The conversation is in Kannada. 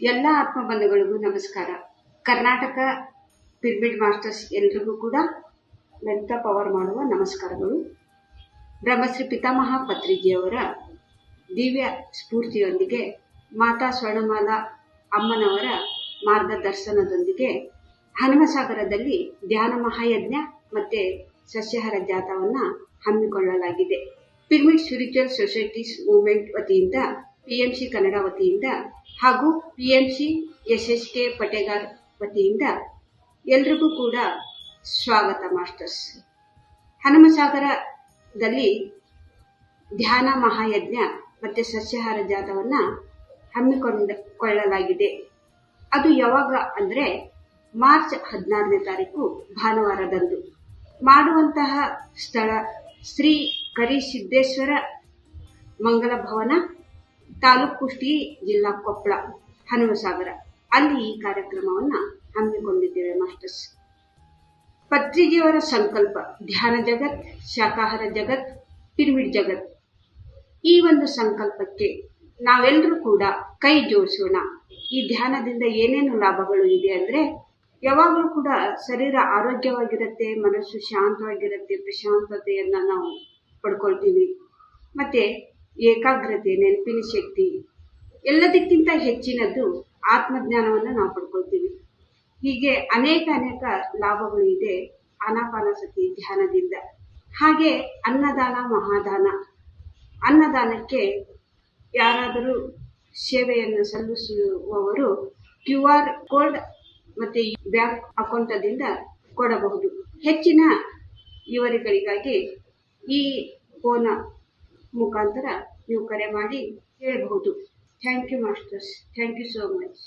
ಎಲ್ಲ ಆತ್ಮಬಂಧುಗಳಿಗೂ ನಮಸ್ಕಾರ. ಕರ್ನಾಟಕ ಪಿರಮಿಡ್ ಮಾಸ್ಟರ್ಸ್ ಎಲ್ರಿಗೂ ಕೂಡ ಮೆಂತ ಪವರ್ ಮಾಡುವ ನಮಸ್ಕಾರಗಳು. ಬ್ರಹ್ಮಶ್ರೀ ಪಿತಾಮಹ ಪತ್ರಿಜಿಯವರ ದಿವ್ಯ ಸ್ಫೂರ್ತಿಯೊಂದಿಗೆ ಮಾತಾ ಸ್ವರ್ಣಮಾಲಾ ಅಮ್ಮನವರ ಮಾರ್ಗದರ್ಶನದೊಂದಿಗೆ ಹನುಮಸಾಗರದಲ್ಲಿ ಧ್ಯಾನ ಮಹಾಯಜ್ಞ ಮತ್ತೆ ಸಸ್ಯಾಹಾರ ಜಾಥಾವನ್ನು ಹಮ್ಮಿಕೊಳ್ಳಲಾಗಿದೆ. ಪಿರಮಿಡ್ ಸ್ಪಿರಿಚುವಲ್ ಸೊಸೈಟೀಸ್ ಮೂವ್ಮೆಂಟ್ ವತಿಯಿಂದ, ಪಿಎಂಸಿ ಕನ್ನಡ ವತಿಯಿಂದ ಹಾಗೂ ಪಿಎಂಸಿ ಎಸ್ಎಸ್ಕೆ ಪಟೇಗಾರ್ ವತಿಯಿಂದ ಎಲ್ರಿಗೂ ಕೂಡ ಸ್ವಾಗತ ಮಾಸ್ಟರ್ಸ್. ಹನುಮಸಾಗರದಲ್ಲಿ ಧ್ಯಾನ ಮಹಾಯಜ್ಞ ಮತ್ತು ಸಸ್ಯಾಹಾರ ಜಾಥಾವನ್ನು ಹಮ್ಮಿಕೊಳ್ಳಲಾಗಿದೆ. ಅದು ಯಾವಾಗ ಅಂದರೆ ಮಾರ್ಚ್ 16ನೇ ತಾರೀಕು ಭಾನುವಾರದಂದು. ಮಾಡುವಂತಹ ಸ್ಥಳ ಶ್ರೀ ಕರಿಸಿದ್ದೇಶ್ವರ ಮಂಗಲ ಭವನ, ತಾಲೂಕು ಕುಷ್ಟಗಿ, ಜಿಲ್ಲಾ ಕೊಪ್ಪಳ, ಹನುಮಸಾಗರ. ಅಲ್ಲಿ ಈ ಕಾರ್ಯಕ್ರಮವನ್ನು ಹಮ್ಮಿಕೊಂಡಿದ್ದೇವೆ ಮಾಸ್ಟರ್ಸ್. ಪತ್ರಿಜಿಯವರ ಸಂಕಲ್ಪ ಧ್ಯಾನ ಜಗತ್, ಶಾಕಾಹಾರ ಜಗತ್, ಪಿರಮಿಡ್ ಜಗತ್. ಈ ಒಂದು ಸಂಕಲ್ಪಕ್ಕೆ ನಾವೆಲ್ಲರೂ ಕೂಡ ಕೈ ಜೋಡಿಸೋಣ. ಈ ಧ್ಯಾನದಿಂದ ಏನೇನು ಲಾಭಗಳು ಇದೆ ಅಂದರೆ, ಯಾವಾಗಲೂ ಕೂಡ ಶರೀರ ಆರೋಗ್ಯವಾಗಿರುತ್ತೆ, ಮನಸ್ಸು ಶಾಂತವಾಗಿರುತ್ತೆ, ಪ್ರಶಾಂತತೆಯನ್ನು ನಾವು ಪಡ್ಕೊಳ್ತೀವಿ. ಮತ್ತೆ ಏಕಾಗ್ರತೆ, ನೆನಪಿನ ಶಕ್ತಿ, ಎಲ್ಲದಕ್ಕಿಂತ ಹೆಚ್ಚಿನದ್ದು ಆತ್ಮಜ್ಞಾನವನ್ನು ನಾವು ಪಡ್ಕೊಳ್ತೀವಿ. ಹೀಗೆ ಅನೇಕ ಲಾಭಗಳು ಇದೆ ಆನಾಪಾನಸತಿ ಧ್ಯಾನದಿಂದ. ಹಾಗೆ ಅನ್ನದಾನ ಮಹಾದಾನ. ಅನ್ನದಾನಕ್ಕೆ ಯಾರಾದರೂ ಸೇವೆಯನ್ನು ಸಲ್ಲಿಸುವವರು QR ಕೋಡ್ ಮತ್ತು ಬ್ಯಾಂಕ್ ಅಕೌಂಟದಿಂದ ಕೊಡಬಹುದು. ಹೆಚ್ಚಿನ ವಿವರಗಳಿಗಾಗಿ ಈ ಫೋನ್ ಮುಖಾಂತರ ನೀವು ಕರೆ ಮಾಡಿ ಹೇಳಬಹುದು. Thank you masters. Thank you so much.